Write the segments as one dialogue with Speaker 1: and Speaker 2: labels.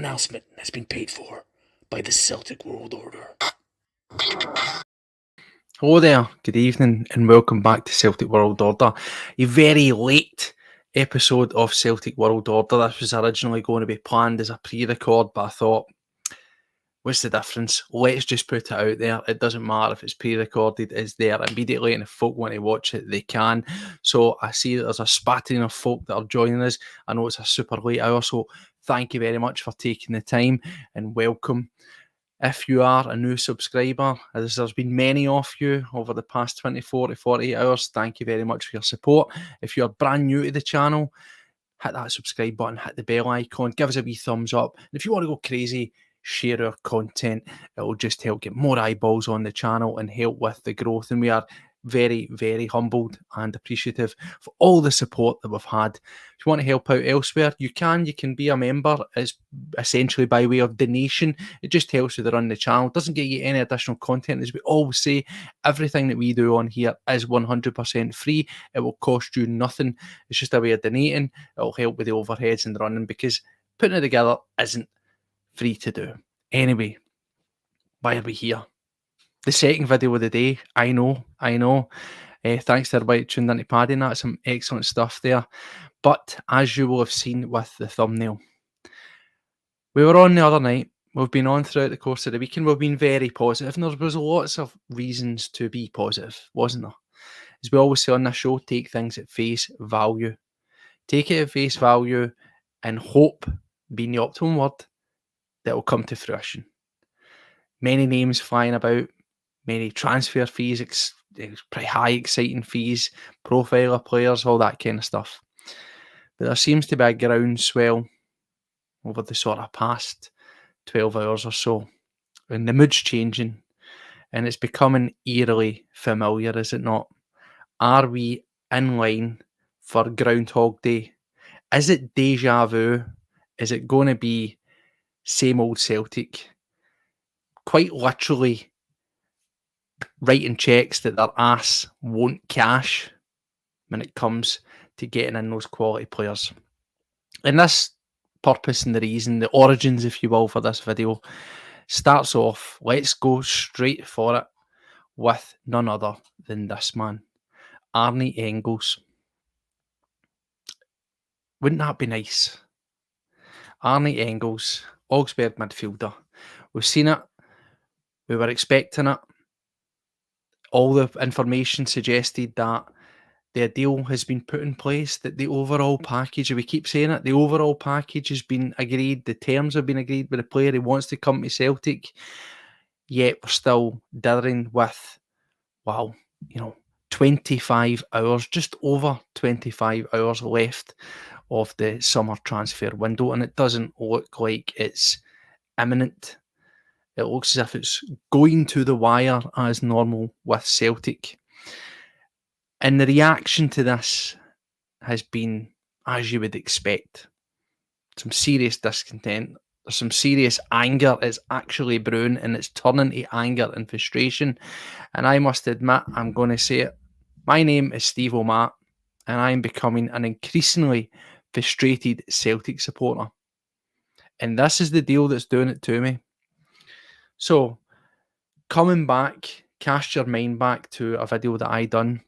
Speaker 1: announcement has been paid for by the Celtic World Order.
Speaker 2: Hello there, good evening, and welcome back to Celtic World Order. A very late episode of Celtic World Order. This was originally going to be planned as a pre-record, but I thought, what's the difference? Let's just put it out there. It doesn't matter if it's pre-recorded, it's there immediately, and if folk want to watch it, they can. So I see that there's a spattering of folk that are joining us. I know it's a super late hour, so thank you very much for taking the time, and welcome. If you are a new subscriber, as there's been many of you over the past 24 to 48 hours, thank you very much for your support. If you're brand new to the channel, hit that subscribe button, hit the bell icon, give us a wee thumbs up. And if you want to go crazy, share our content. It will just help get more eyeballs on the channel and help with the growth. And we are very, very humbled and appreciative for all the support that we've had. If you want to help out elsewhere, you can be a member. It's essentially by way of donation. It just helps with the run the channel. It doesn't get you any additional content. As we always say, everything that we do on here is 100% free. It will cost you nothing. It's just a way of donating. It will help with the overheads and the running, because putting it together isn't free to do. Anyway, why are we here? The second video of the day. I know. Thanks to everybody tuned into Paddy and that. Some excellent stuff there. But as you will have seen with the thumbnail, we were on the other night. We've been on throughout the course of the week, and we've been very positive. And there was lots of reasons to be positive, wasn't there? As we always say on this show, take things at face value. Take it at face value and hope, being the optimum word, that will come to fruition. Many names flying about, many transfer fees, pretty high exciting fees, profile of players, all that kind of stuff. But there seems to be a groundswell over the sort of past 12 hours or so, and the mood's changing, and it's becoming eerily familiar, is it not? Are we in line for Groundhog Day? Is it deja vu? Is it going to be same old Celtic? Quite literally writing checks that their ass won't cash when it comes to getting in those quality players. And this purpose and the reason, the origins, if you will, for this video starts off, let's go straight for it, with none other than this man, Arne Engles. Wouldn't that be nice? Arne Engles, Augsburg midfielder. We've seen it. We were expecting it. All the information suggested that the deal has been put in place, that the overall package, we keep saying it, the overall package has been agreed, the terms have been agreed with the player. He wants to come to Celtic, yet we're still dithering with, 25 hours, just over 25 hours left of the summer transfer window, and it doesn't look like it's imminent. It looks as if it's going to the wire as normal with Celtic. And the reaction to this has been, as you would expect, some serious discontent. There's some serious anger. It's actually brewing, and it's turning to anger and frustration. And I must admit, I'm going to say it, my name is Steve O'Matt, and I'm becoming an increasingly frustrated Celtic supporter. And this is the deal that's doing it to me. So, coming back, cast your mind back to a video that I done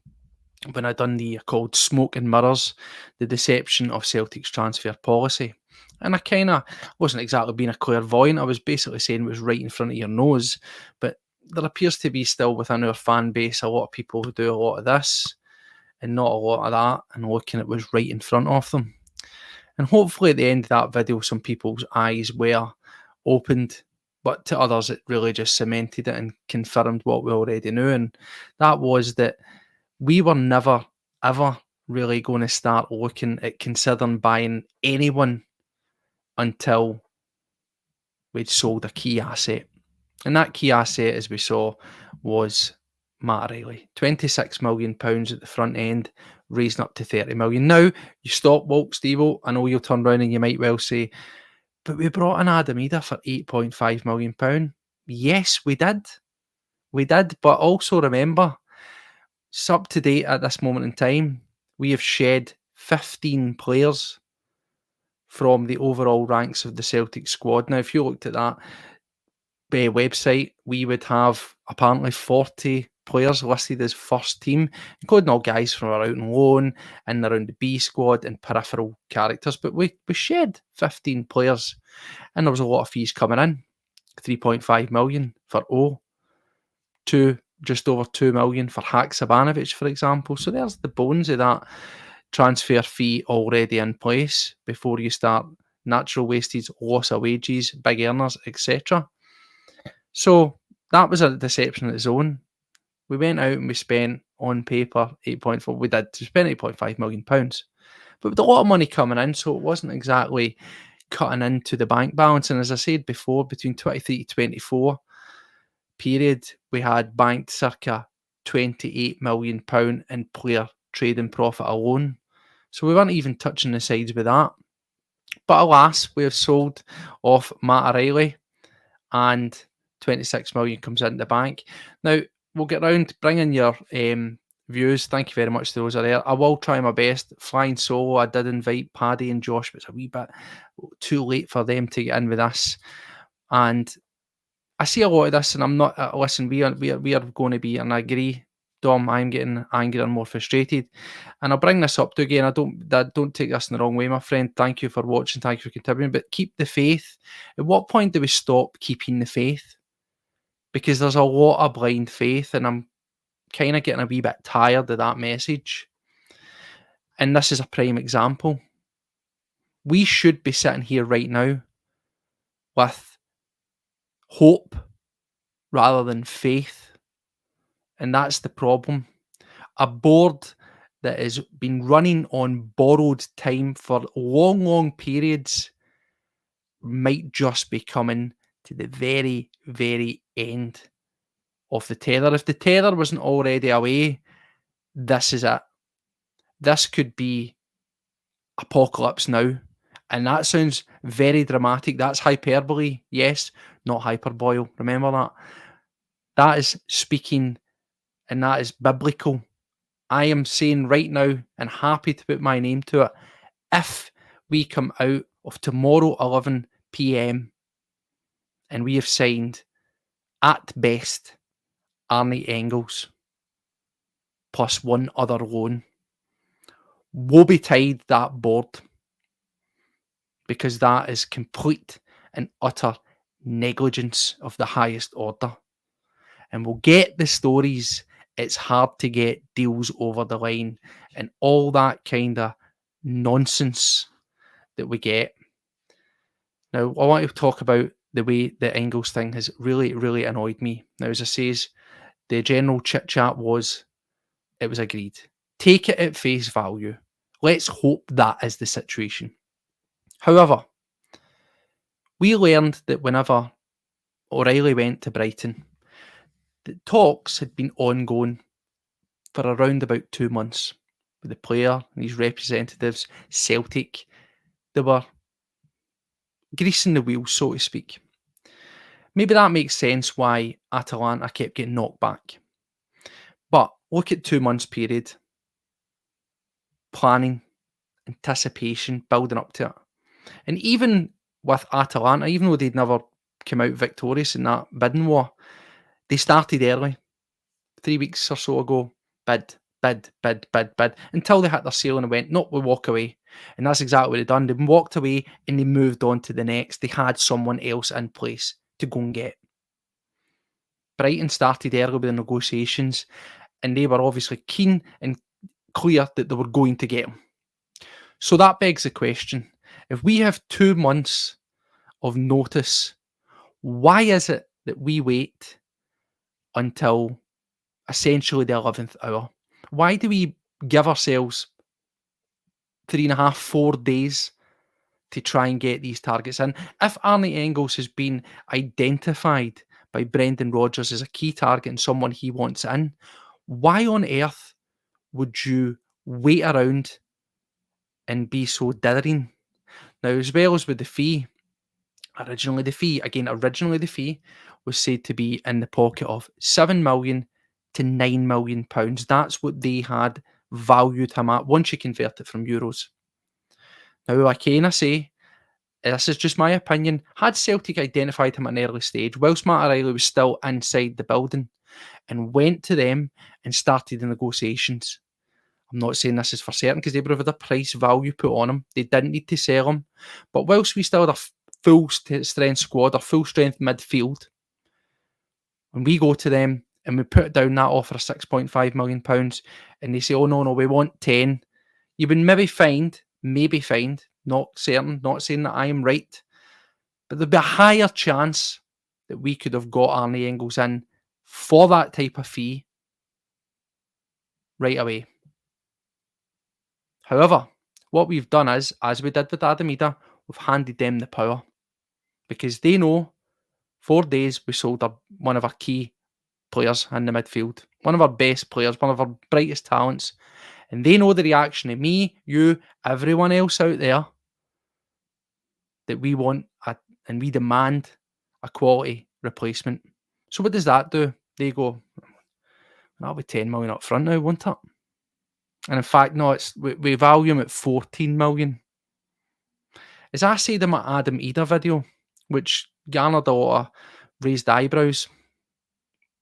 Speaker 2: when I done the called Smoke and Mirrors, the deception of Celtic's transfer policy. And I kind of wasn't exactly being a clairvoyant. I was basically saying it was right in front of your nose. But there appears to be still within our fan base a lot of people who do a lot of this and not a lot of that, and looking at was right in front of them. And hopefully at the end of that video, some people's eyes were opened, but to others it really just cemented it and confirmed what we already knew. And that was that we were never, ever really going to start looking at considering buying anyone until we'd sold a key asset. And that key asset, as we saw, was Matt Riley. £26 million at the front end, raising up to 30 million. Now, you stop, Walk, Steve-O. I know you'll turn around and you might well say, but we brought in Adam Ida for £8.5 million. Yes, we did. We did, but also remember, it's up to date at this moment in time. We have shed 15 players from the overall ranks of the Celtic squad. Now, if you looked at that website, we would have apparently 40 players listed as first team, including all guys from our out on loan and around the B squad and peripheral characters. But we shed 15 players, and there was a lot of fees coming in. 3.5 million for just over 2 million for Haksabanovic, for example. So there's the bones of that transfer fee already in place before you start natural wastage, loss of wages, big earners, etc. So that was a deception of its own. We went out and we spent on paper 8.4. We spent 8.5 million pounds, but with a lot of money coming in, so it wasn't exactly cutting into the bank balance. And as I said before, between 23 to 24 period, we had banked circa 28 million pound in player trading profit alone. So we weren't even touching the sides with that. But alas, we have sold off Matt O'Reilly, and 26 million comes into the bank. Now, we'll get round to bringing your views. Thank you very much to those are there. I will try my best. Flying solo, I did invite Paddy and Josh, but it's a wee bit too late for them to get in with us. And I see a lot of this, and I'm not, listen, we are going to be, and I agree, Dom, I'm getting angrier and more frustrated. And I'll bring this up to again, I don't take this in the wrong way, my friend. Thank you for watching, thank you for contributing, but keep the faith. At what point do we stop keeping the faith? Because there's a lot of blind faith, and I'm kind of getting a wee bit tired of that message. And this is a prime example. We should be sitting here right now with hope rather than faith. And that's the problem. A board that has been running on borrowed time for long, long periods might just be coming to the very, very end of the tether. If the tether wasn't already away, this is it. This could be apocalypse now. And that sounds very dramatic. That's hyperbole. Yes, not hyperbole. Remember that. That is speaking, and that is biblical. I am saying right now, and happy to put my name to it, if we come out of tomorrow 11 p.m. and we have signed, at best, Arne Engles plus one other loan, woe betide that board, because that is complete and utter negligence of the highest order. And we'll get the stories, it's hard to get deals over the line and all that kind of nonsense that we get. Now, I want to talk about the way the Engles thing has really, really annoyed me. Now, as I says, the general chit-chat was, it was agreed. Take it at face value. Let's hope that is the situation. However, we learned that whenever O'Reilly went to Brighton, the talks had been ongoing for around about 2 months with the player and his representatives, Celtic. They were greasing the wheels, so to speak. Maybe that makes sense why Atalanta kept getting knocked back. But look at 2 months period. Planning, anticipation, building up to it. And even with Atalanta, even though they'd never come out victorious in that bidding war, they started early. 3 weeks or so ago, bid, until they hit their ceiling and went, nope, we walk away. And that's exactly what they done. They walked away and they moved on to the next. They had someone else in place to go and get. Brighton started early with the negotiations, and they were obviously keen and clear that they were going to get him. So that begs the question, if we have 2 months of notice, why is it that we wait until essentially the 11th hour? Why do we give ourselves 3.5, 4 days to try and get these targets in? If Arne Engles has been identified by Brendan Rodgers as a key target and someone he wants in, why on earth would you wait around and be so dithering? Now, as well as with the fee, originally the fee was said to be in the pocket of 7 million to 9 million pounds. That's what they had valued him at once you convert it from euros. Now, I can say this is just my opinion, had Celtic identified him at an early stage, whilst Matt O'Reilly was still inside the building, and went to them and started the negotiations. I'm not saying this is for certain because they would have had a price value put on him. They didn't need to sell him. But whilst we still had a full strength squad, a full strength midfield, when we go to them and we put down that offer of £6.5 million and they say, oh, no, we want 10, you would maybe find, not certain, not saying that I am right, but there'd be a higher chance that we could have got Arne Engles in for that type of fee right away. However, what we've done is, as we did with Adam Ida, we've handed them the power because they know 4 days we sold one of our key players in the midfield, one of our best players, one of our brightest talents, and they know the reaction of me, you, everyone else out there that we want and we demand a quality replacement. So what does that do? They go, that'll be 10 million up front now, won't it? And in fact, no, we value him at 14 million. As I said in my Adam Ida video, which garnered a lot of raised eyebrows,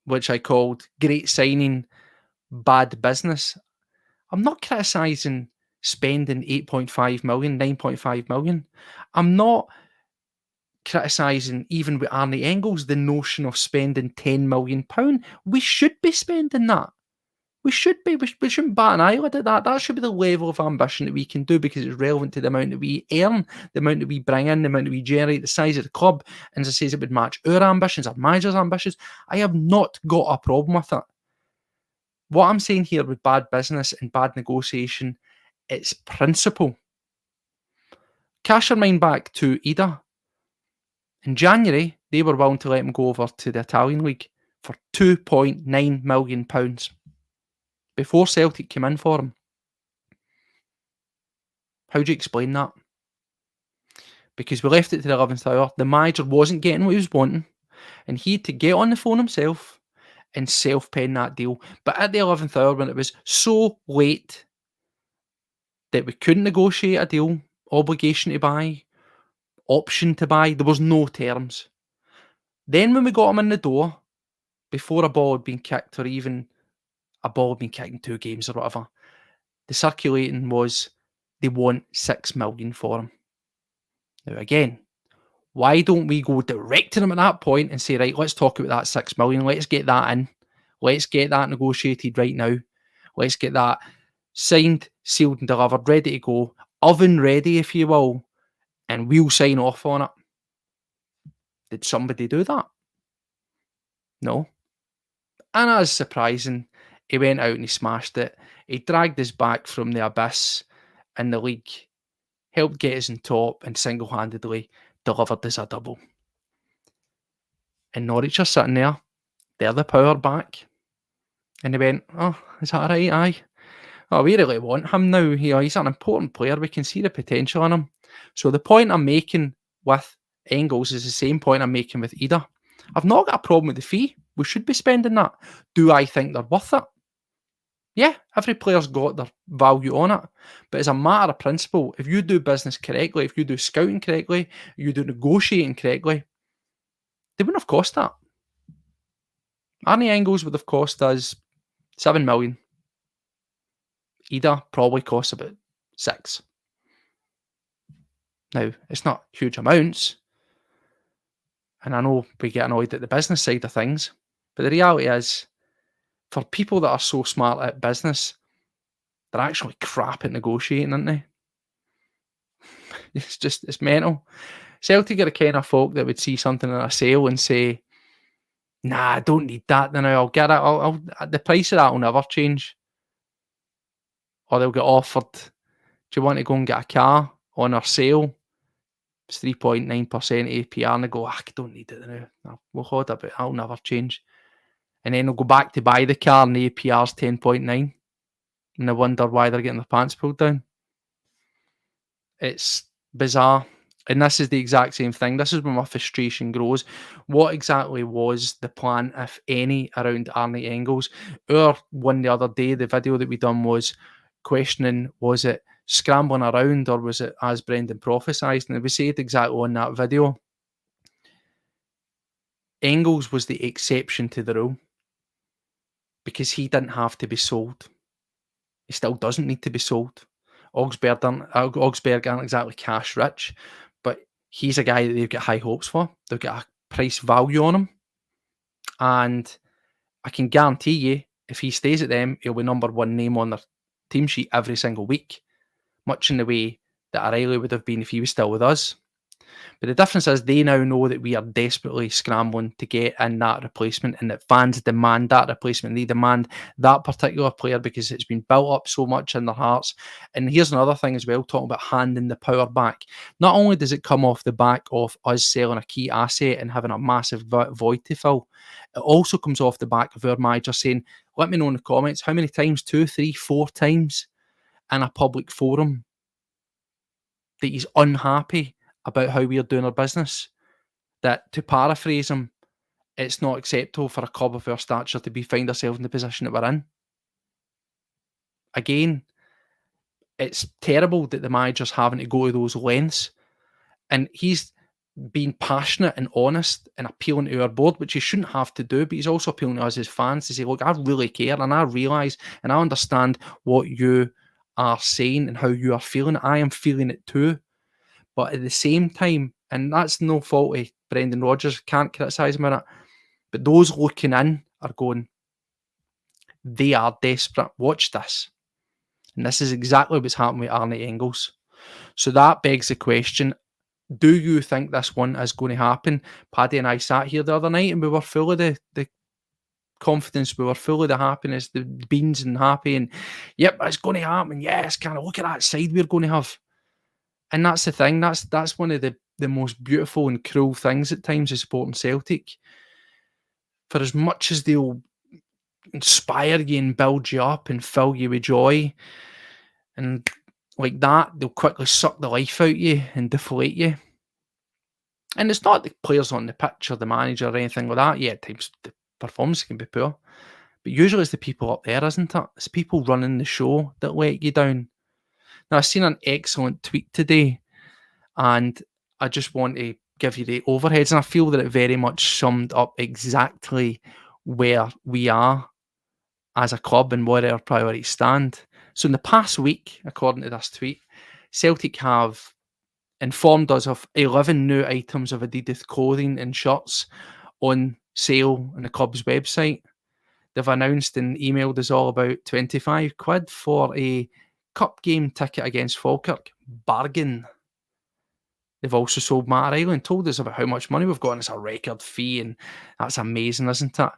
Speaker 2: which I called great signing, bad business. I'm not criticising spending 8.5 million, 9.5 million. I'm not criticising, even with Arne Engles, the notion of spending £10 million. We should be spending that. We should be. We shouldn't bat an eyelid at that. That should be the level of ambition that we can do because it's relevant to the amount that we earn, the amount that we bring in, the amount that we generate, the size of the club. And as I say, it would match our ambitions, our manager's ambitions. I have not got a problem with it. What I'm saying here with bad business and bad negotiation, it's principle. Cast your mind back to Ida. In January, they were willing to let him go over to the Italian league for £2.9 million. Before Celtic came in for him. How do you explain that? Because we left it to the 11th hour, the manager wasn't getting what he was wanting, and he had to get on the phone himself and self-pen that deal. But at the 11th hour, when it was so late that we couldn't negotiate a deal, obligation to buy, option to buy, there was no terms. Then when we got him in the door, before a ball had been kicked or even a ball had been kicked in 2 games or whatever, the circulating was they want 6 million for him. Now again, why don't we go direct to them at that point and say, right, let's talk about that 6 million, let's get that in, let's get that negotiated right now, let's get that signed, sealed and delivered, ready to go, oven ready if you will, and we'll sign off on it. Did somebody do that? No. And as surprising, he went out and he smashed it. He dragged us back from the abyss in the league, helped get us on top, and single-handedly delivered us a double. And Norwich are sitting there, they're the power back. And they went, oh, is that right? Aye. Oh, we really want him now. He's an important player. We can see the potential in him. So the point I'm making with Engles is the same point I'm making with Ida. I've not got a problem with the fee. We should be spending that. Do I think they're worth it? Yeah, every player's got their value on it. But as a matter of principle, if you do business correctly, if you do scouting correctly, you do negotiating correctly, they wouldn't have cost that. Arne Engles would have cost us 7 million. Ida probably costs about 6. Now, it's not huge amounts. And I know we get annoyed at the business side of things. But the reality is, for people that are so smart at business, they're actually crap at negotiating, aren't they? It's mental. Celtic are the kind of folk that would see something in a sale and say, nah, I don't need that now, I'll get it. The price of that will never change. Or they'll get offered, do you want to go and get a car on our sale? It's 3.9% APR, and they go, I don't need it now. No, we'll hold it, but that'll never change. And then they'll go back to buy the car and the APR's 10.9. And they wonder why they're getting their pants pulled down. It's bizarre. And this is the exact same thing. This is where my frustration grows. What exactly was the plan, if any, around Arne Engles? Our one the other day, the video that we done was questioning, was it scrambling around, or was it as Brendan prophesied? And we said exactly on that video, Engles was the exception to the rule because he didn't have to be sold. He still doesn't need to be sold. Augsburg aren't exactly cash rich, but he's a guy that they've got high hopes for. They've got a price value on him. And I can guarantee you, if he stays at them, he'll be number one name on their team sheet every single week, much in the way that O'Reilly would have been if he was still with us. But the difference is they now know that we are desperately scrambling to get in that replacement, and that fans demand that replacement. They demand that particular player because it's been built up so much in their hearts. And here's another thing as well, talking about handing the power back. Not only does it come off the back of us selling a key asset and having a massive void to fill, it also comes off the back of our manager saying, let me know in the comments how many times, 2, 3, 4 times in a public forum that he's unhappy about how we're doing our business. That, to paraphrase him, it's not acceptable for a club of our stature to find ourselves in the position that we're in. Again, it's terrible that the manager's having to go to those lengths, and he's being passionate and honest and appealing to our board, which he shouldn't have to do, but he's also appealing to us as fans to say, look, I really care and I realise and I understand what you are saying and how you are feeling. I am feeling it too. But at the same time, and that's no fault of Brendan Rodgers, can't criticise him on it, but those looking in are going, they are desperate. Watch this. And this is exactly what's happened with Arne Engles. So that begs the question, do you think this one is going to happen? Paddy and I sat here the other night and we were full of the confidence, we were full of the happiness, the beans and happy, and yep, it's going to happen. Yes, kind of look at that side we're going to have. And that's the thing, that's one of the most beautiful and cruel things at times of supporting Celtic. For as much as they'll inspire you and build you up and fill you with joy, and like that, they'll quickly suck the life out of you and deflate you. And it's not the players on the pitch or the manager or anything like that. Yeah, at times the performance can be poor. But usually it's the people up there, isn't it? It's people running the show that let you down. Now, I've seen an excellent tweet today, and I just want to give you the overheads, and I feel that it very much summed up exactly where we are as a club and where our priorities stand. So in the past week, according to this tweet, Celtic have informed us of 11 new items of Adidas clothing and shirts on sale on the club's website. They've announced and emailed us all about 25 quid for a cup game ticket against Falkirk. Bargain. They've also sold Matt O'Reilly and told us about how much money we've got, and it's a record fee, and that's amazing, isn't it?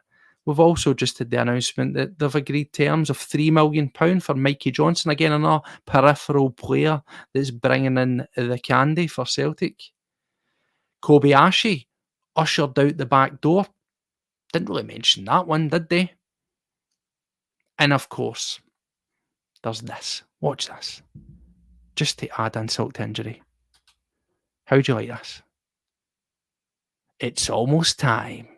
Speaker 2: We've also just had the announcement that they've agreed terms of £3 million for Mikey Johnson, again another peripheral player that's bringing in the candy for Celtic. Kobayashi ushered out the back door. Didn't really mention that one, did they? And of course, there's this. Watch this. Just to add insult to injury. How do you like this? It's almost time.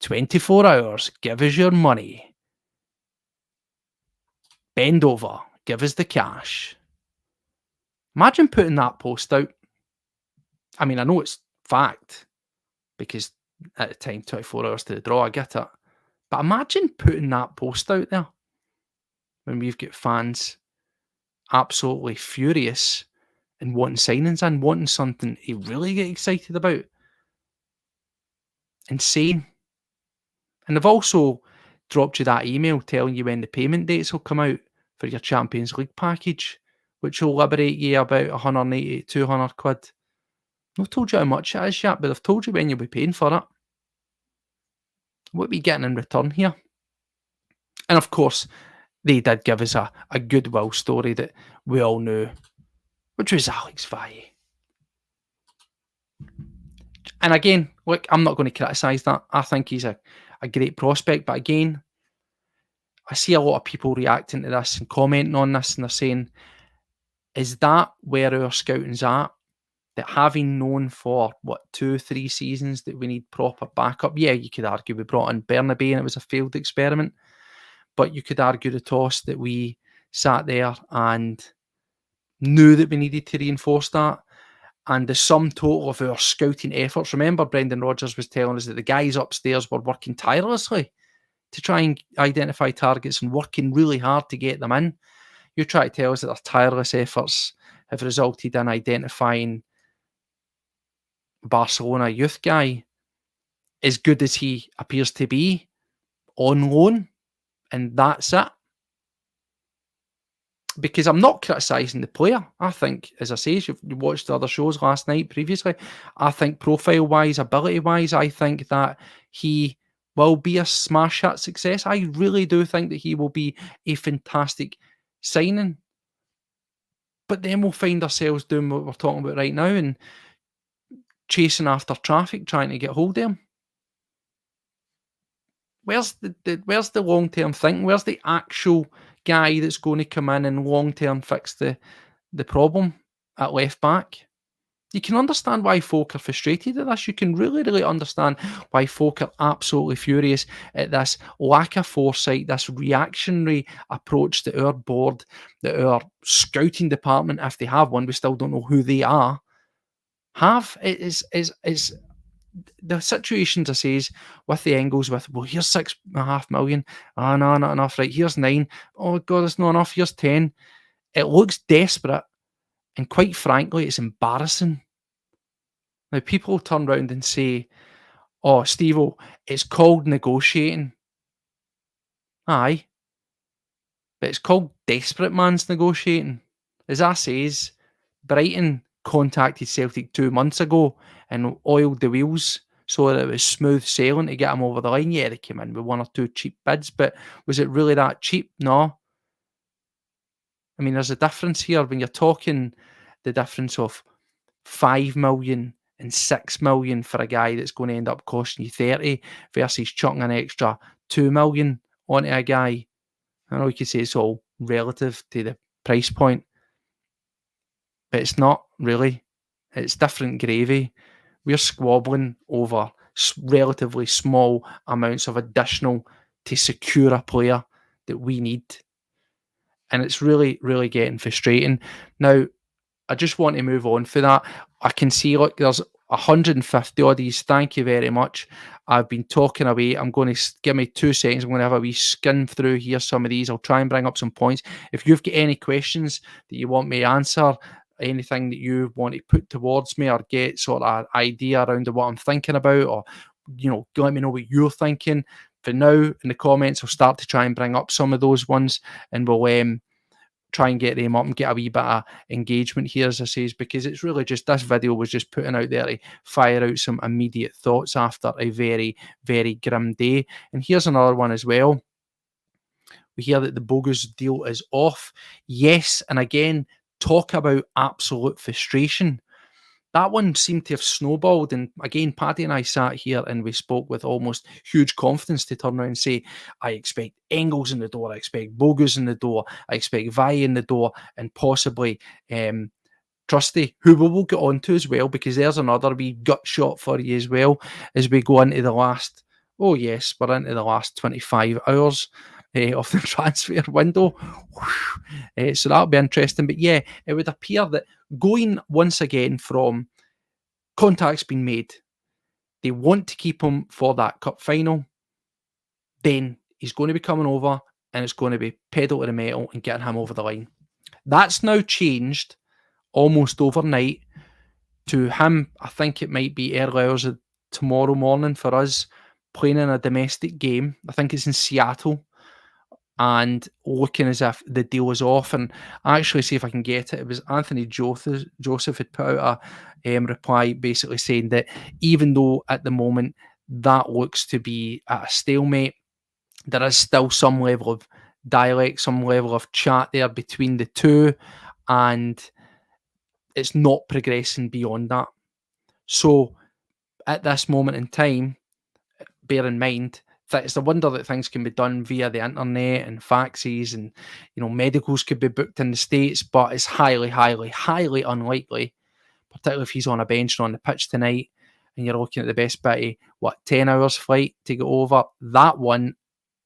Speaker 2: 24 hours, give us your money. Bend over, give us the cash. Imagine putting that post out. I mean, I know it's fact, because at the time, 24 hours to the draw, I get it. But imagine putting that post out there when we've got fans absolutely furious and wanting signings in, wanting something to really get excited about. Insane. And they've also dropped you that email telling you when the payment dates will come out for your Champions League package, which will liberate you about 180, 200 quid. They've told you how much it is yet, but they've told you when you'll be paying for it. What are we getting in return here? And of course, they did give us a goodwill story that we all knew, which was Alex Valle. And again, look, I'm not going to criticise that. I think he's a great prospect. But again, I see a lot of people reacting to this and commenting on this, and they're saying, is that where our scouting's at? That having known for, 2-3 seasons that we need proper backup? Yeah, you could argue we brought in Bernabei and it was a failed experiment. But you could argue the toss that we sat there and knew that we needed to reinforce that. And the sum total of our scouting efforts, remember Brendan Rodgers was telling us that the guys upstairs were working tirelessly to try and identify targets and working really hard to get them in. You try to tell us that their tireless efforts have resulted in identifying Barcelona youth guy, as good as he appears to be, on loan, and that's it. Because I'm not criticising the player. I think, as I say, you watched the other shows last night previously, I think profile-wise, ability-wise, I think that he will be a smash hit success. I really do think that he will be a fantastic signing. But then we'll find ourselves doing what we're talking about right now and chasing after traffic, trying to get hold of him. Where's the long-term thinking? Where's the actual guy that's going to come in and long-term fix the problem at left back? You can understand why folk are frustrated at this. You can really, really understand why folk are absolutely furious at this lack of foresight, this reactionary approach that our board, that our scouting department, if they have one, we still don't know who they are, have. It is the situations I says with the Engles with, well, here's 6.5 million. Oh, no, not enough. Right, here's 9. Oh, God, it's not enough. Here's 10. It looks desperate. And quite frankly, it's embarrassing. Now, people turn around and say, oh, Steve-o, it's called negotiating. Aye. But it's called desperate man's negotiating. As I says, Brighton contacted Celtic 2 months ago and oiled the wheels so that it was smooth sailing to get him over the line. Yeah, they came in with 1 or 2 cheap bids, but was it really that cheap? No. I mean, there's a difference here when you're talking the difference of 5 million and 6 million for a guy that's going to end up costing you 30 versus chucking an extra 2 million onto a guy. I know you could say it's all relative to the price point, but it's not really. It's different gravy. We're squabbling over relatively small amounts of additional to secure a player that we need. And it's really, really getting frustrating. Now, I just want to move on for that. I can see, look, there's 150 oddies. Thank you very much. I've been talking away. I'm going to give me 2 seconds. I'm going to have a wee skim through here some of these. I'll try and bring up some points. If you've got any questions that you want me to answer, anything that you want to put towards me or get sort of idea around what I'm thinking about, or, let me know what you're thinking. For now, in the comments, I'll start to try and bring up some of those ones, and we'll try and get them up and get a wee bit of engagement here, as I says, because it's really just, this video was just putting out there to fire out some immediate thoughts after a very, very grim day. And here's another one as well. We hear that the Bogusz deal is off. Yes, and again, talk about absolute frustration. That one seemed to have snowballed, and again, Paddy and I sat here and we spoke with almost huge confidence to turn around and say, I expect Engles in the door, I expect Bogusz in the door, I expect Vi in the door, and possibly Trusty, who we will get on to as well, because there's another wee gut shot for you as well as we go into the last, we're into the last 25 hours of the transfer window. So that'll be interesting. But yeah, it would appear that going once again from contacts being made, they want to keep him for that cup final, then he's going to be coming over and it's going to be pedal to the metal and getting him over the line. That's now changed almost overnight to him. I think it might be early hours of tomorrow morning for us, playing in a domestic game. I think it's in Seattle, and looking as if the deal is off. And actually, see if I can get it. It was Anthony Joseph had put out a reply basically saying that even though at the moment that looks to be at a stalemate, there is still some level of dialect, some level of chat there between the two, and it's not progressing beyond that. So at this moment in time, bear in mind that it's a wonder that things can be done via the internet and faxes, and medicals could be booked in the States, but it's highly, highly, highly unlikely, particularly if he's on a bench and on the pitch tonight, and you're looking at the best bit of 10 hours flight to get over. That one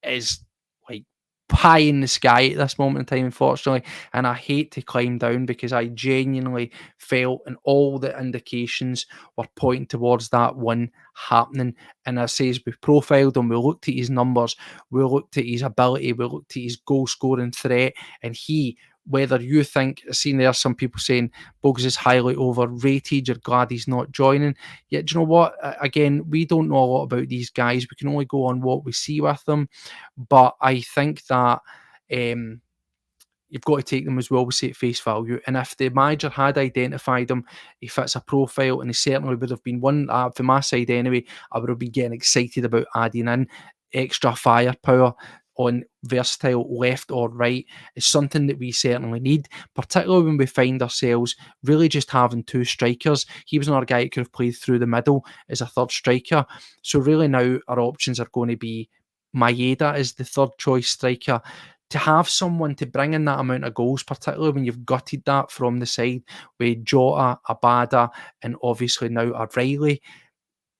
Speaker 2: is like pie in the sky at this moment in time, unfortunately, and I hate to climb down because I genuinely felt and all the indications were pointing towards that one happening. And I says we profiled him, we looked at his numbers, we looked at his ability, we looked at his goal scoring threat, and he, whether you think, I've seen there some people saying Bogusz is highly overrated, you're glad he's not joining. Yeah, do you know what? Again, we don't know a lot about these guys. We can only go on what we see with them. But I think that you've got to take them as well, we say, at face value. And if the manager had identified him, he fits a profile, and he certainly would have been one, from my side anyway, I would have been getting excited about adding in extra firepower on versatile left or right. Is something that we certainly need, particularly when we find ourselves really just having two strikers. He was another guy that could have played through the middle as a third striker. So really now our options are going to be Maeda as the third choice striker. To have someone to bring in that amount of goals, particularly when you've gutted that from the side with Jota, Abada, and obviously now O'Reilly,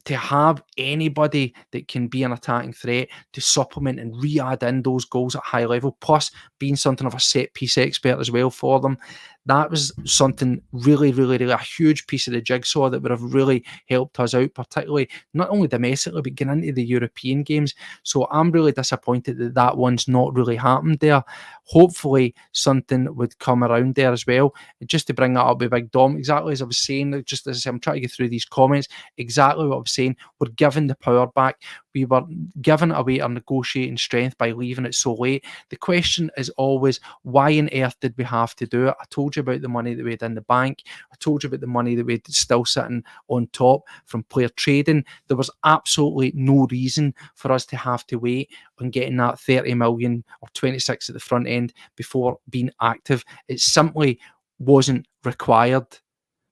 Speaker 2: to have anybody that can be an attacking threat to supplement and re-add in those goals at high level, plus being something of a set-piece expert as well for them, that was something really, really, really a huge piece of the jigsaw that would have really helped us out, particularly not only domestically, but getting into the European games. So I'm really disappointed that that one's not really happened there. Hopefully something would come around there as well. And just to bring that up with Big Dom, exactly as I was saying, just as I say, I'm trying to get through these comments, exactly what I was saying, we're giving the power back. We were giving away our negotiating strength by leaving it so late. The question is always, why on earth did we have to do it? I told you about the money that we had in the bank. I told you about the money that we had still sitting on top from player trading. There was absolutely no reason for us to have to wait on getting that 30 million or 26 at the front end before being active. It simply wasn't required,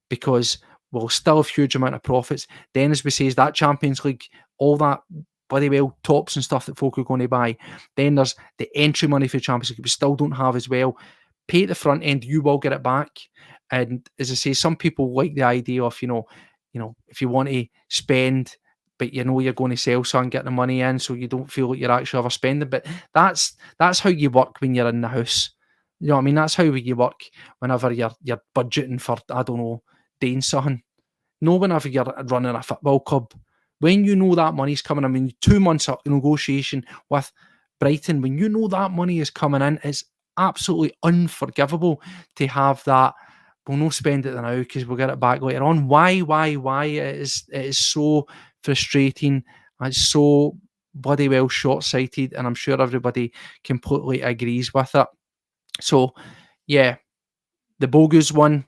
Speaker 2: because we'll still have huge amount of profits. Then, as we say, is that Champions League, all that bloody well tops and stuff that folk are going to buy. Then there's the entry money for the Champions League we still don't have as well. Pay at the front end, you will get it back. And as I say, some people like the idea of, you know, if you want to spend, but you know you're going to sell some, get the money in, so you don't feel like you're actually overspending. But that's how you work when you're in the house. You know what I mean? That's how you work whenever you're budgeting for, I don't know, doing something. No, whenever you're running a football club, when you know that money's coming in, I mean, 2 months of negotiation with Brighton, when you know that money is coming in, it's absolutely unforgivable to have that. We'll not spend it now because we'll get it back later on. Why? It is so frustrating. It's so bloody well short-sighted, and I'm sure everybody completely agrees with it. So, yeah, the Bogusz one,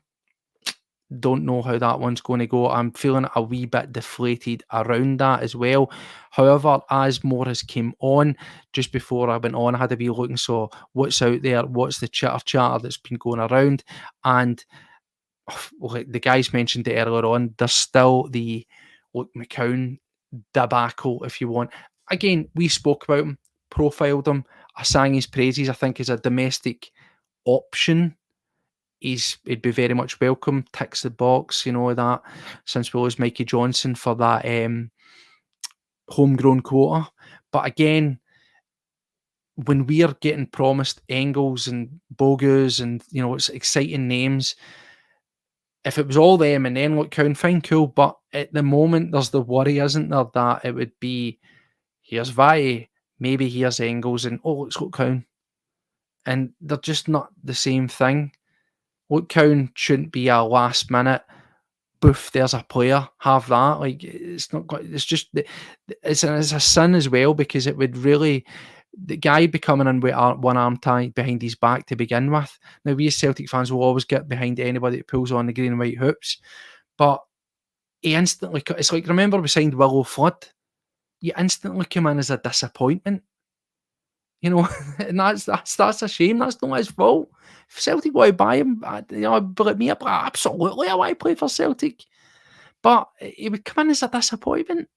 Speaker 2: don't know how that one's going to go. I'm feeling a wee bit deflated around that as well. However, as more has came on, just before I went on, I had to be looking, so what's out there, what's the chatter that's been going around, and like the guys mentioned it earlier on, there's still the McCown debacle, if you want. Again, we spoke about him, profiled him, I sang his praises. I think as a domestic option, he'd be very much welcome. Ticks the box, you know, that since we lose Mikey Johnson for that homegrown quota. But again, when we are getting promised Engles and Bogusz and, you know, it's exciting names, if it was all them and then Count, fine, cool. But at the moment, there's the worry, isn't there, that it would be, here's Valle, maybe here's Engles, and oh, it's Count. And they're just not the same thing. Count shouldn't be a last minute, boof, there's a player, have that. Like, it's not, it's just, it's a sin as well, because it would really, the guy becoming in with one arm tied behind his back to begin with. Now, we as Celtic fans will always get behind anybody that pulls on the green and white hoops, but he instantly, it's like, remember we signed Willow Flood? You instantly come in as a disappointment. You know, and that's a shame. That's not his fault. If Celtic want to buy him, you know, but me, absolutely, I want to play for Celtic. But he would come in as a disappointment.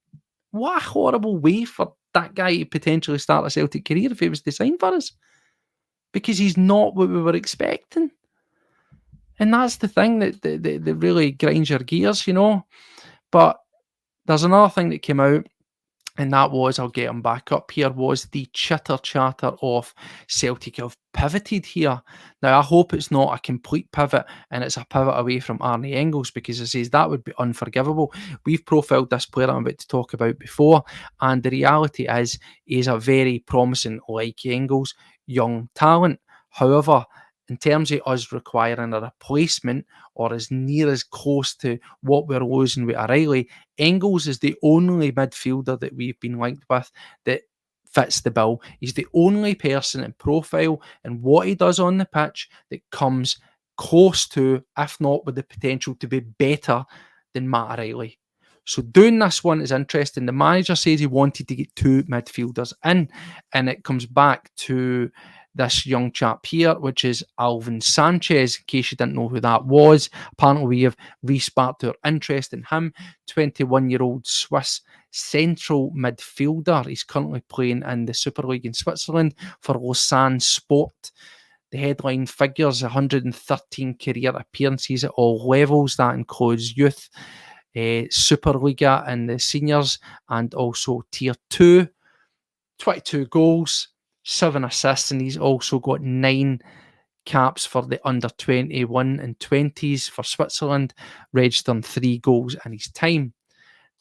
Speaker 2: What a horrible way for that guy to potentially start a Celtic career if he was to sign for us, because he's not what we were expecting. And that's the thing that really grinds your gears, you know. But there's another thing that came out and that was, I'll get him back up here, was the chitter chatter of Celtic have pivoted here. Now, I hope it's not a complete pivot and it's a pivot away from Arne Engles, because it says that would be unforgivable. We've profiled this player I'm about to talk about before, and the reality is he's a very promising, like Engles, young talent. However, in terms of us requiring a replacement or as near as close to what we're losing with O'Reilly, Engles is the only midfielder that we've been linked with that fits the bill. He's the only person in profile and what he does on the pitch that comes close to, if not with the potential to be better than Matt O'Reilly. So doing this one is interesting. The manager says he wanted to get 2 midfielders in, and it comes back to this young chap here, which is Alvin Sanchez, in case you didn't know who that was. Apparently we have resparked our interest in him. 21-year-old Swiss central midfielder. He's currently playing in the Super League in Switzerland for Lausanne Sport. The headline figures: 113 career appearances at all levels. That includes youth, Superliga and the seniors, and also Tier 2. 22 goals, 7 assists, and he's also got 9 caps for the under 21 and 20s for Switzerland, registering 3 goals in his time.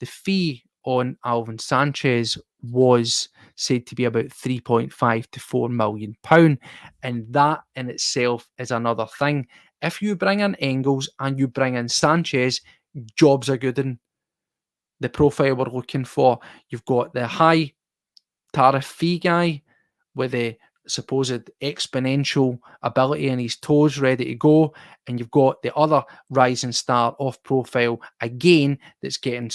Speaker 2: The fee on Alvin Sanchez was said to be about 3.5 to 4 million pound, and that in itself is another thing. If you bring in Engles and you bring in Sanchez, jobs are good in the profile we're looking for. You've got the high tariff fee guy with a supposed exponential ability and his toes ready to go, and you've got the other rising star off profile again that's getting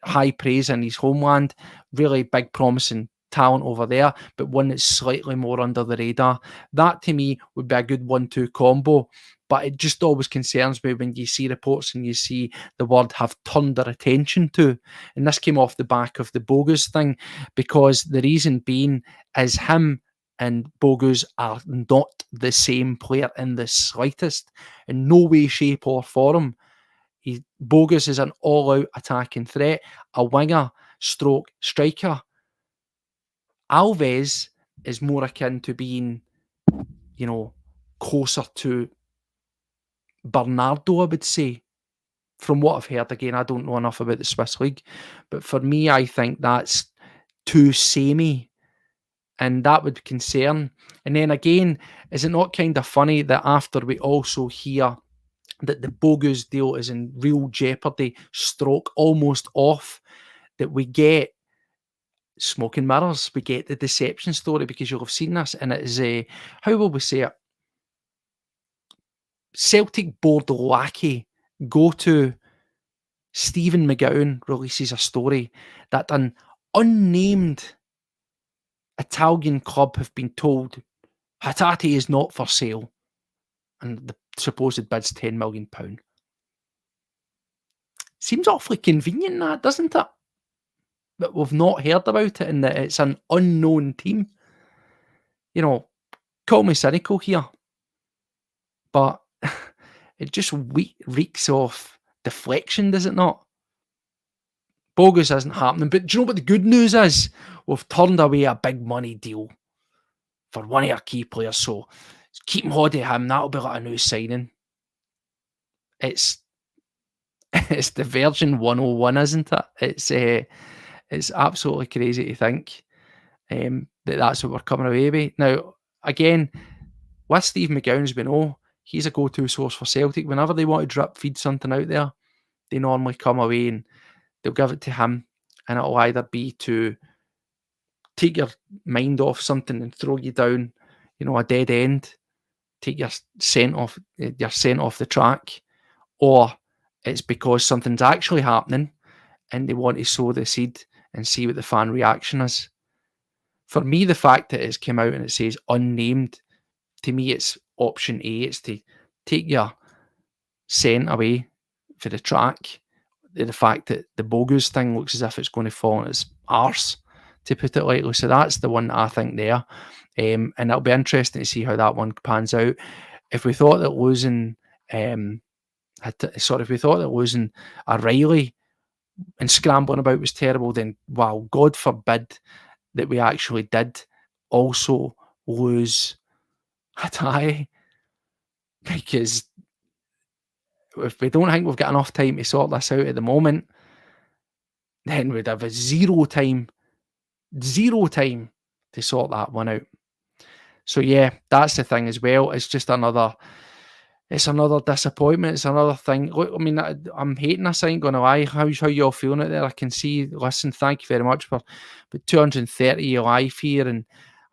Speaker 2: high praise in his homeland. Really big promising talent over there, but one that's slightly more under the radar. That to me would be a good 1-2 combo. But it just always concerns me when you see reports and you see the word have turned their attention to. And this came off the back of the Bogusz thing, because the reason being is him and Bogusz are not the same player in the slightest, in no way, shape or form. Bogusz is an all-out attacking threat, a winger stroke striker. Alves is more akin to being, closer to Bernardo, I would say, from what I've heard. Again, I don't know enough about the Swiss League, but for me, I think that's too samey, and that would concern. And then again, is it not kind of funny that after we also hear that the Bogusz deal is in real jeopardy, stroke almost off, that we get smoke and mirrors, we get the deception story, because you'll have seen this, and it is a, how will we say it, Celtic Board lackey go-to Stephen McGowan releases a story that an unnamed Italian club have been told Hatate is not for sale, and the supposed bid's £10 million. Seems awfully convenient, that, doesn't it? But we've not heard about it, and that it's an unknown team. Call me cynical here, but it just reeks of deflection, does it not? Bogusz isn't happening, but do you know what the good news is? We've turned away a big money deal for one of our key players, so keep hold of him. That'll be like a new signing. It's the version 101, isn't it? It's absolutely crazy to think that's what we're coming away with. Now, again, with Steve McGowan, as we know, he's a go-to source for Celtic. Whenever they want to drip feed something out there, they normally come away and they'll give it to him, and it'll either be to take your mind off something and throw you down, a dead end, take your scent off the track, or it's because something's actually happening and they want to sow the seed and see what the fan reaction is. For me, the fact that it's come out and it says unnamed, to me it's option A. It's to take your scent away for the track. The fact that the Bogusz thing looks as if it's going to fall on its arse, to put it lightly. So that's the one that I think there. And it'll be interesting to see how that one pans out. If we thought that losing O'Reilly and scrambling about was terrible, then wow, God forbid that we actually did also lose a tie, because if we don't think we've got enough time to sort this out at the moment, then we'd have zero time to sort that one out. So yeah, that's the thing as well. It's just another disappointment. It's another thing. Look, I mean, I'm hating this. I ain't gonna lie. How you all feeling out there? I can see. Listen, thank you very much for 230 live here, and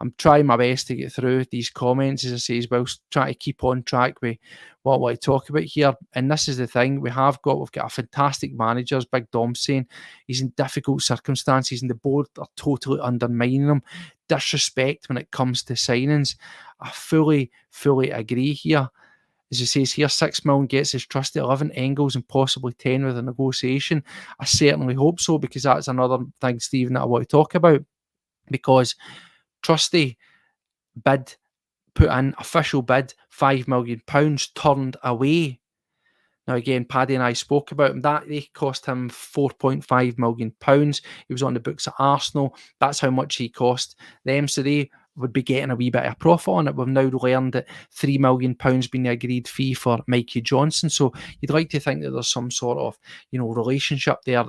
Speaker 2: I'm trying my best to get through these comments, as I say, as well, trying to keep on track with what I want to talk about here. And this is the thing: we've got a fantastic manager, as Big Dom's saying. He's in difficult circumstances, and the board are totally undermining him. Disrespect when it comes to signings. I fully agree here. As he says here, 6 million gets his Trusty, 11 Engles, and possibly 10 with a negotiation. I certainly hope so, because that's another thing, Stephen, that I want to talk about. Because Trusty put in official bid, £5 million, turned away. Now, again, Paddy and I spoke about him. That they cost him £4.5 million. He was on the books at Arsenal. That's how much he cost them. So they would be getting a wee bit of profit on it. We've now learned that £3 million being the agreed fee for Mikey Johnson. So you'd like to think that there's some sort of, relationship there,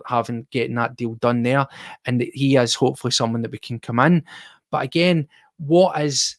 Speaker 2: getting that deal done there, and that he is hopefully someone that we can come in. But again, what is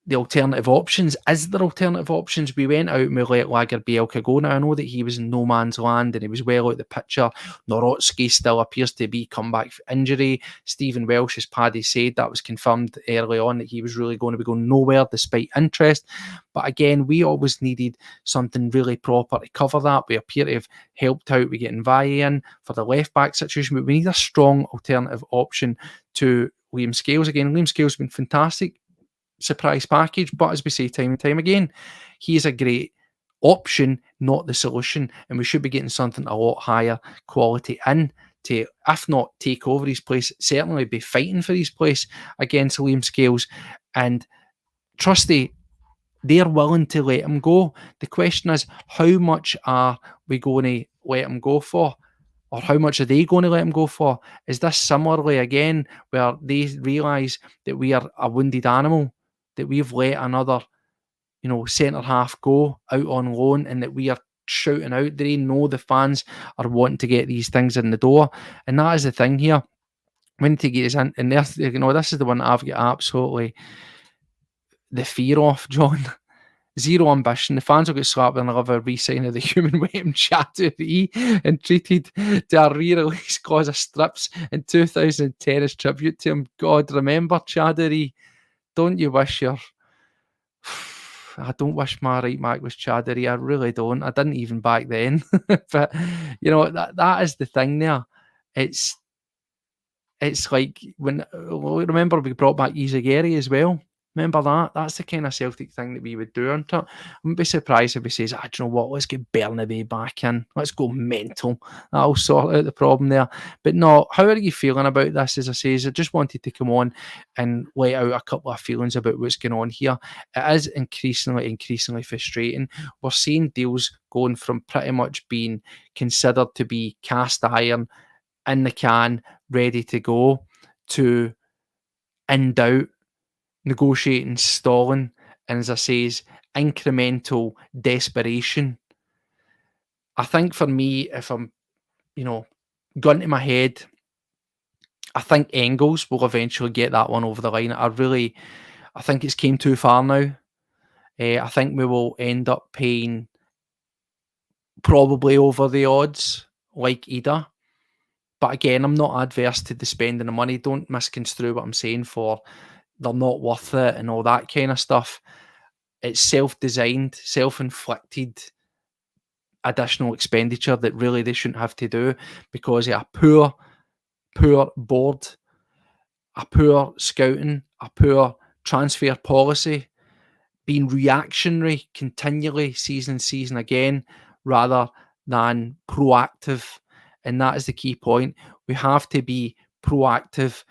Speaker 2: the alternative options? Is there alternative options? We went out and we let Lagerbielke go. Now, I know that he was in no man's land and he was well out the picture. Nawrocki still appears to be come back for injury. Stephen Welsh, as Paddy said, that was confirmed early on that he was really going to be going nowhere despite interest. But again, we always needed something really proper to cover that. We appear to have helped out with getting Valle in for the left-back situation, but we need a strong alternative option to Liam Scales. Again, Liam Scales has been fantastic. Surprise package, but as we say time and time again, he is a great option, not the solution, and we should be getting something a lot higher quality in to, if not take over his place, certainly be fighting for his place against Liam Scales. And Trusty, they're willing to let him go. The question is, how much are we going to let him go for? Or how much are they going to let him go for? Is this similarly again where they realise that we are a wounded animal, that we've let another, centre half go out on loan, and that we are shouting out? They know the fans are wanting to get these things in the door, and that is the thing here. We need to get this in, and this is the one that I've got absolutely the fear of, John. Zero ambition. The fans will get slapped with another re-sign of the human weapon Chatteri and treated to a re-release clause of strips in 2010 as tribute to him. God, remember Chatteri? Don't you wish your... I don't wish my right back was Chatteri. I really don't. I didn't even back then. But, that is the thing there. It's like when... Remember we brought back Izagiri as well? Remember that? That's the kind of Celtic thing that we would do, aren't it? I wouldn't be surprised if he says, do you know what, let's get Bernabei back in. Let's go mental. That'll sort out the problem there. But no, how are you feeling about this? As I say, I just wanted to come on and lay out a couple of feelings about what's going on here. It is increasingly frustrating. We're seeing deals going from pretty much being considered to be cast iron, in the can, ready to go, to in doubt, negotiating, stalling, and as I say, incremental desperation. I think for me, if I'm, gun to my head, I think Engles will eventually get that one over the line. I think it's came too far now. I think we will end up paying probably over the odds, like Ida. But again, I'm not adverse to the spending of money. Don't misconstrue what I'm saying for they're not worth it and all that kind of stuff. It's self-designed, self-inflicted additional expenditure that really they shouldn't have to do because of a poor board, a poor scouting, a poor transfer policy, being reactionary continually, season again, rather than proactive. And that is the key point. We have to be proactive.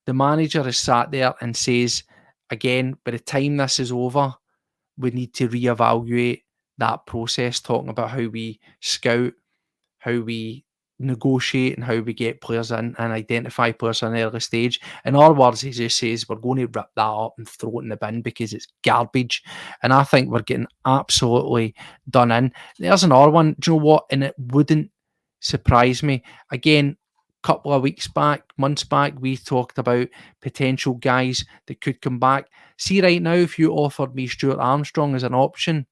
Speaker 2: The manager has sat there and says, again, by the time this is over, we need to reevaluate that process, talking about how we scout, how we negotiate and how we get players in and identify players in an early stage. In our words, he just says we're going to rip that up and throw it in the bin because it's garbage. And I think we're getting absolutely done in. There's another one. Do you know what? And it wouldn't surprise me. Again, couple of weeks back, months back, we talked about potential guys that could come back. See, right now, if you offered me Stuart Armstrong as an option,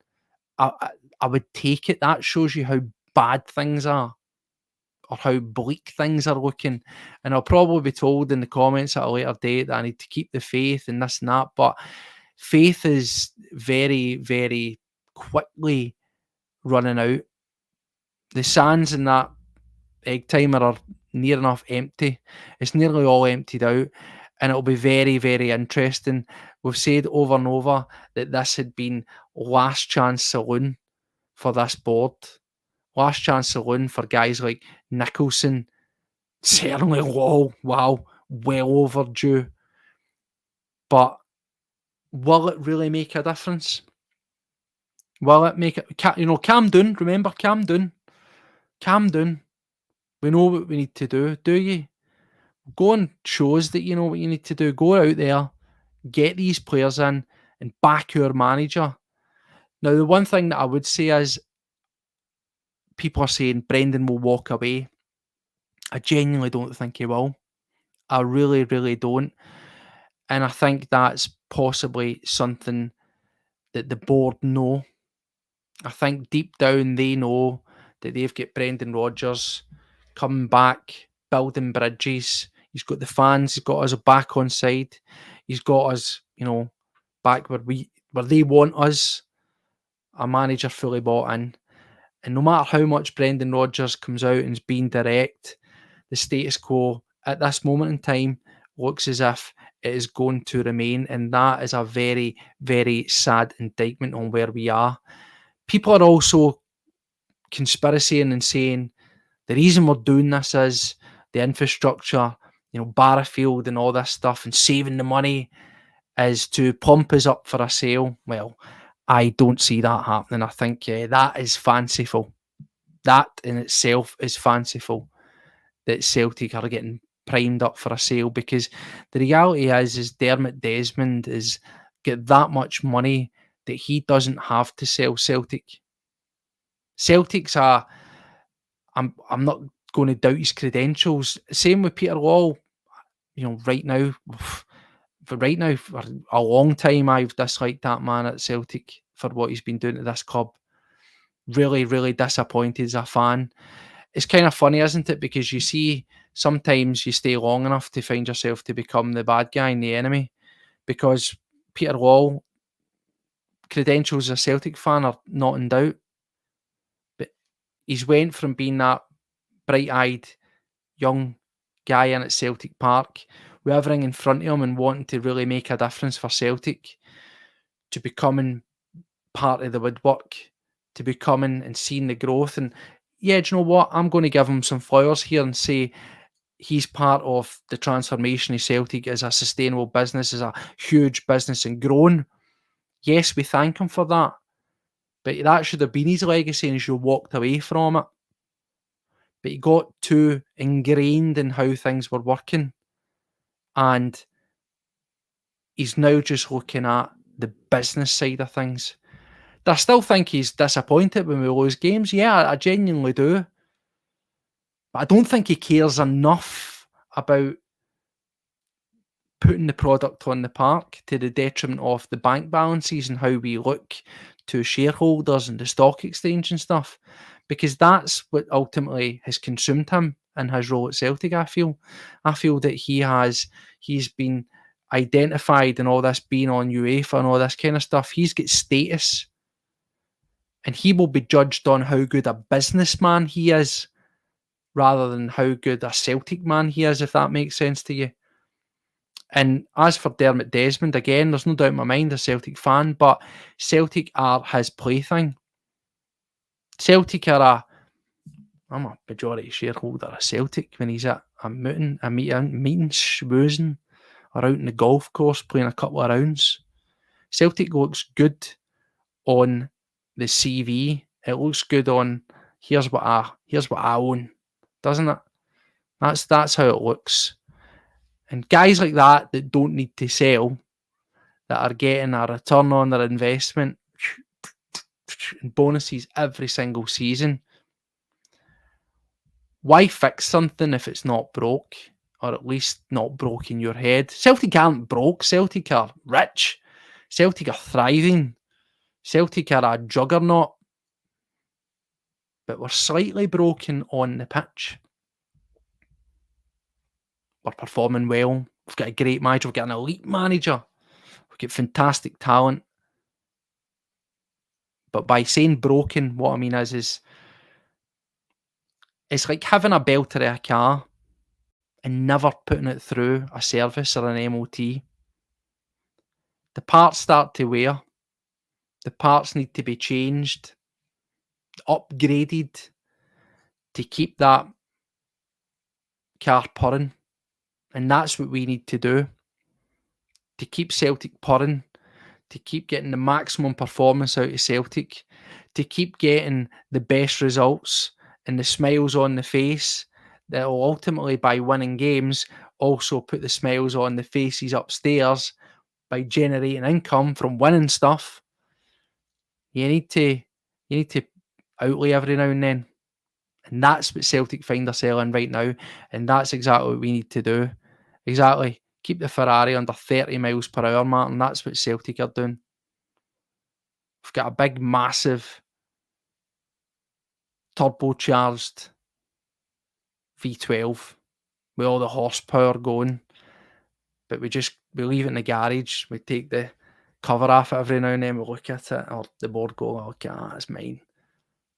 Speaker 2: I would take it. That shows you how bad things are, or how bleak things are looking. And I'll probably be told in the comments at a later date that I need to keep the faith and this and that. But faith is very, very quickly running out. The sands in that egg timer are near enough empty. It's nearly all emptied out. And it'll be very, very interesting. We've said over and over that this had been last chance saloon for this board. Last chance saloon for guys like Nicholson. Certainly low. Wow. Well overdue. But will it really make a difference? Will it make it? Calm down. Remember, calm down. Calm down. We know what we need to do. Do you? Go on shows that you know what you need to do. Go out there, get these players in, and back your manager. Now, the one thing that I would say is people are saying Brendan will walk away. I genuinely don't think he will. I really, really don't. And I think that's possibly something that the board know. I think deep down they know that they've got Brendan Rodgers coming back, building bridges. He's got the fans. He's got us back on side. He's got us, back where they want us. A manager fully bought in. And no matter how much Brendan Rodgers comes out and is being direct, the status quo at this moment in time looks as if it is going to remain. And that is a very, very sad indictment on where we are. People are also conspiracying and saying the reason we're doing this is the infrastructure, Barrafield and all this stuff, and saving the money is to pump us up for a sale. Well, I don't see that happening. I think that is fanciful. That in itself is fanciful, that Celtic are getting primed up for a sale, because the reality is Dermot Desmond is get that much money that he doesn't have to sell Celtic. Celtic's I'm not going to doubt his credentials. Same with Peter Law. Right now, for a long time, I've disliked that man at Celtic for what he's been doing to this club. Really, really disappointed as a fan. It's kind of funny, isn't it? Because you see, sometimes you stay long enough to find yourself to become the bad guy and the enemy. Because Peter Law, credentials as a Celtic fan are not in doubt. But he's went from being that bright-eyed young guy in at Celtic Park with everything in front of him and wanting to really make a difference for Celtic, to becoming part of the woodwork, to becoming and seeing the growth. And yeah, do you know what? I'm going to give him some flowers here and say he's part of the transformation of Celtic as a sustainable business, as a huge business and growing. Yes, we thank him for that. But that should have been his legacy, and he should have walked away from it. But he got too ingrained in how things were working. And he's now just looking at the business side of things. I still think he's disappointed when we lose games. Yeah, I genuinely do. But I don't think he cares enough about putting the product on the park to the detriment of the bank balances and how we look to shareholders and the stock exchange and stuff. Because that's what ultimately has consumed him in his role at Celtic, I feel. I feel that he's been identified and all this being on UEFA and all this kind of stuff. He's got status. And he will be judged on how good a businessman he is, rather than how good a Celtic man he is, if that makes sense to you. And as for Dermot Desmond, again, there's no doubt in my mind a Celtic fan, but Celtic are his plaything. Celtic are I'm a majority shareholder of Celtic when he's at a meeting, schmoozing, or out in the golf course playing a couple of rounds. Celtic looks good on the CV. It looks good on here's what I own. doesn't it? That's how it looks. And guys like that don't need to sell, that are getting a return on their investment and bonuses every single season. Why fix something if it's not broke? Or at least not broke in your head. Celtic aren't broke. Celtic are rich. Celtic are thriving. Celtic are a juggernaut. But we're slightly broken on the pitch. We're performing well. We've got a great manager. We've got an elite manager. We've got fantastic talent. But by saying broken, what I mean is it's like having a belter of a car and never putting it through a service or an MOT. The parts start to wear. The parts need to be changed, upgraded to keep that car purring. And that's what we need to do to keep Celtic purring, to keep getting the maximum performance out of Celtic, to keep getting the best results and the smiles on the face that will ultimately, by winning games, also put the smiles on the faces upstairs by generating income from winning stuff. You need to outlay every now and then. And that's what Celtic find themselves in right now. And that's exactly what we need to do. Exactly. Keep the Ferrari under 30 miles per hour, Martin. That's what Celtic are doing. We've got a big, massive, turbocharged V12 with all the horsepower going. But we leave it in the garage. We take the cover off it every now and then. We look at it, or the board go, oh, okay, that's mine.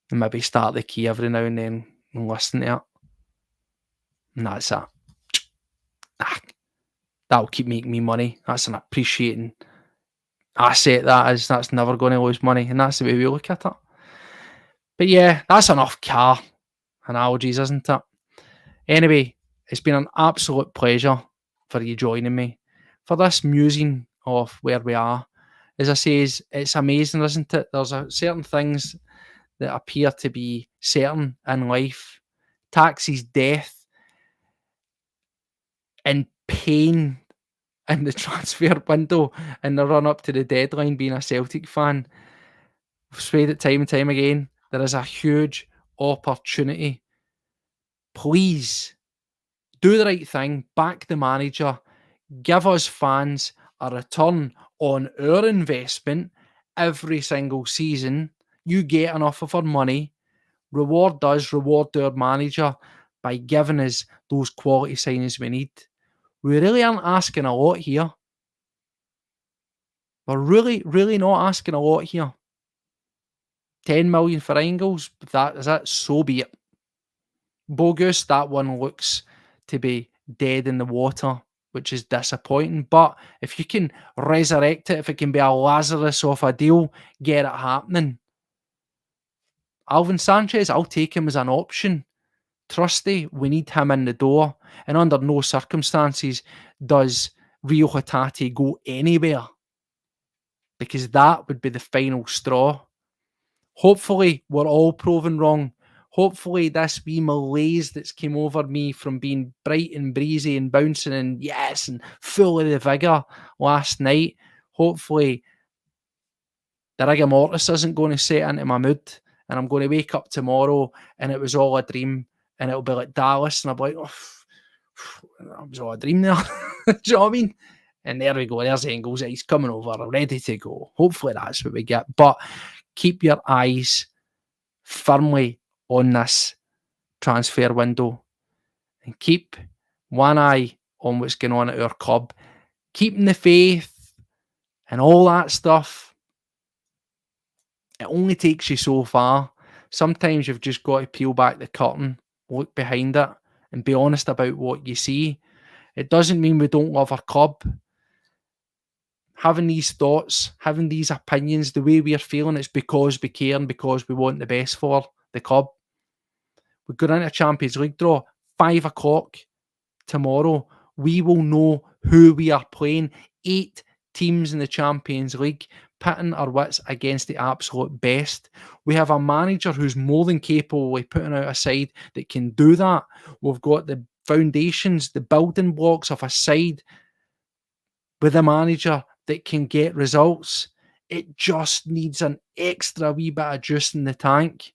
Speaker 2: And maybe start the key every now and then and listen to it. And that's it. That'll keep making me money. That's an appreciating asset, that is. That's never going to lose money. And that's the way we look at it. But yeah, that's enough car analogies, isn't it? Anyway, it's been an absolute pleasure for you joining me for this musing of where we are. As I say, it's amazing, isn't it? There's certain things that appear to be certain in life. Taxis, death, and pain in the transfer window and the run up to the deadline. Being a Celtic fan, I've said it time and time again, there is a huge opportunity. Please do the right thing, back the manager, give us fans a return on our investment every single season. You get enough of our money. Reward us, reward our manager by giving us those quality signings we need. We really aren't asking a lot here. We're really, really not asking a lot here. 10 million for Engles, if that is it, so be it. Bogusz, that one looks to be dead in the water, which is disappointing. But if you can resurrect it, if it can be a Lazarus of a deal, get it happening. Alvin Sanchez, I'll take him as an option. Trusty, we need him in the door. And under no circumstances does Rio Hatate go anywhere, because that would be the final straw. Hopefully, we're all proven wrong. Hopefully, this wee malaise that's came over me from being bright and breezy and bouncing and yes, and full of the vigour last night, hopefully the rigor mortis isn't going to set into my mood and I'm going to wake up tomorrow and it was all a dream and it'll be like Dallas and I'll be like, oh, it was all a dream there. Do you know what I mean? And there we go. There's Engles. He's coming over, ready to go. Hopefully that's what we get. But keep your eyes firmly on this transfer window and keep one eye on what's going on at our club. Keeping the faith and all that stuff, it only takes you so far. Sometimes you've just got to peel back the curtain, look behind it, and be honest about what you see. It doesn't mean we don't love our club. Having these thoughts, having these opinions, the way we're feeling, it's because we care and because we want the best for the club. We're going into a Champions League draw, 5 o'clock tomorrow. We will know who we are playing. 8 teams in the Champions League. pitting our wits against the absolute best. We have a manager who's more than capable of putting out a side that can do that. We've got the foundations, the building blocks of a side with a manager that can get results. It just needs an extra wee bit of juice in the tank.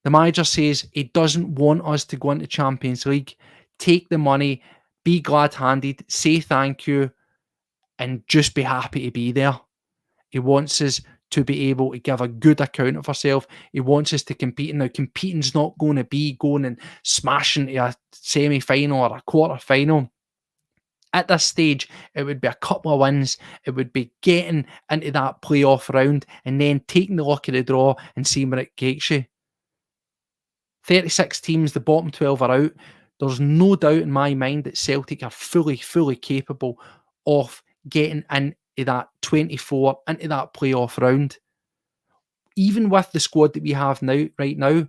Speaker 2: The manager says he doesn't want us to go into Champions League. Take the money, be glad-handed, say thank you, and just be happy to be there. He wants us to be able to give a good account of ourselves. He wants us to compete. Now, competing's not going to be going and smashing to a semi-final or a quarter-final. At this stage, it would be a couple of wins. It would be getting into that playoff round and then taking the luck of the draw and seeing where it takes you. 36 teams, the bottom 12 are out. There's no doubt in my mind that Celtic are fully capable of getting into that 24, into that playoff round. Even with the squad that we have right now,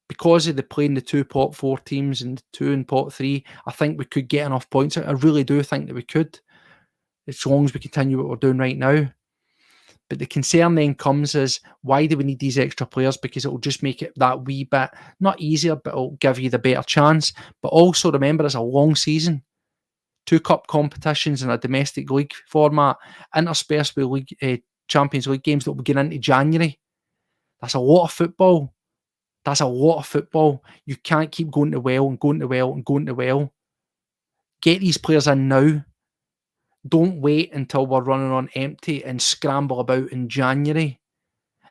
Speaker 2: because of the playing the two pot 4 teams and 2 in pot 3, I think we could get enough points out. I really do think that we could, as long as we continue what we're doing right now. But the concern then comes is, why do we need these extra players? Because it will just make it that wee bit, not easier, but it'll give you the better chance. But also remember, it's a long season. 2 cup competitions in a domestic league format, interspersed with Champions League games that will begin into January. That's a lot of football. You can't keep going to well and going to well and going to well. Get these players in now. Don't wait until we're running on empty and scramble about in January.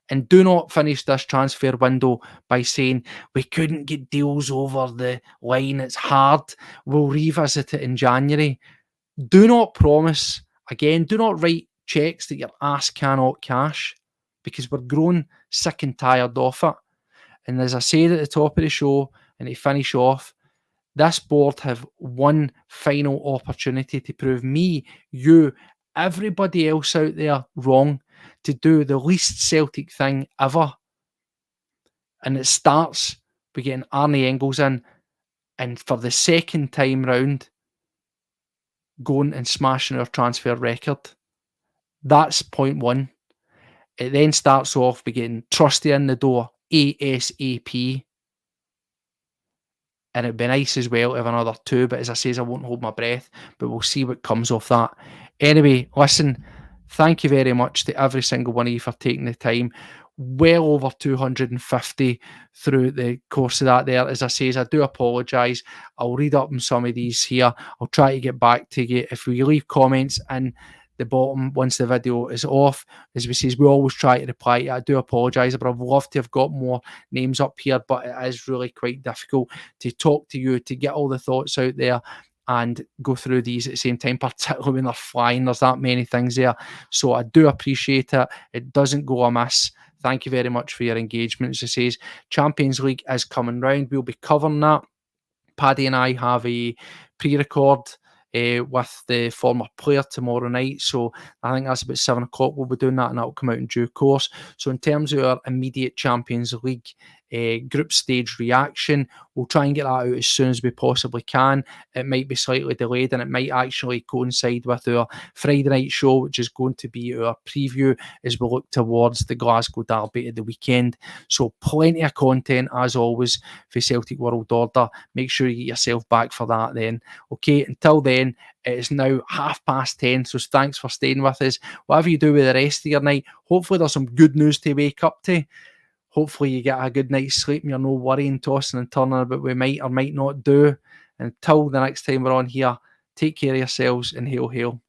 Speaker 2: And do not finish this transfer window by saying, we couldn't get deals over the line, it's hard, we'll revisit it in January. Do not promise, again, do not write cheques that your ass cannot cash, because we're growing sick and tired of it. And as I said at the top of the show, and to finish off, this board have one final opportunity to prove me, you, everybody else out there wrong, to do the least Celtic thing ever. And it starts with getting Arne Engles in, and for the second time round, going and smashing our transfer record. That's point one. It then starts off with getting Trusty in the door ASAP. And it'd be nice as well to have another 2, but as I say, I won't hold my breath, but we'll see what comes off that. Anyway, listen, thank you very much to every single one of you for taking the time. Well over 250 through the course of that there. As I say, I do apologise. I'll read up on some of these here. I'll try to get back to you. If we leave comments in the bottom once the video is off, as we say, we always try to reply. I do apologise, but I'd love to have got more names up here, but it is really quite difficult to talk to you, to get all the thoughts out there and go through these at the same time, particularly when they're flying. There's that many things there. So I do appreciate it. It doesn't go amiss. Thank you very much for your engagement. As I say, Champions League is coming round. We'll be covering that. Paddy and I have a pre-record with the former player tomorrow night, so I think that's about 7 o'clock we'll be doing that, and that'll come out in due course. So in terms of our immediate Champions League group stage reaction, we'll try and get that out as soon as we possibly can. It might be slightly delayed, and it might actually coincide with our Friday night show, which is going to be our preview as we look towards the Glasgow derby at the weekend. So plenty of content as always for Celtic World Order. Make sure you get yourself back for that then. Okay, until then, it is now 10:30, so thanks for staying with us. Whatever you do with the rest of your night, hopefully there's some good news to wake up to. Hopefully you get a good night's sleep and you're no worrying, tossing and turning about what we might or might not do. Until the next time we're on here, take care of yourselves and hail, hail.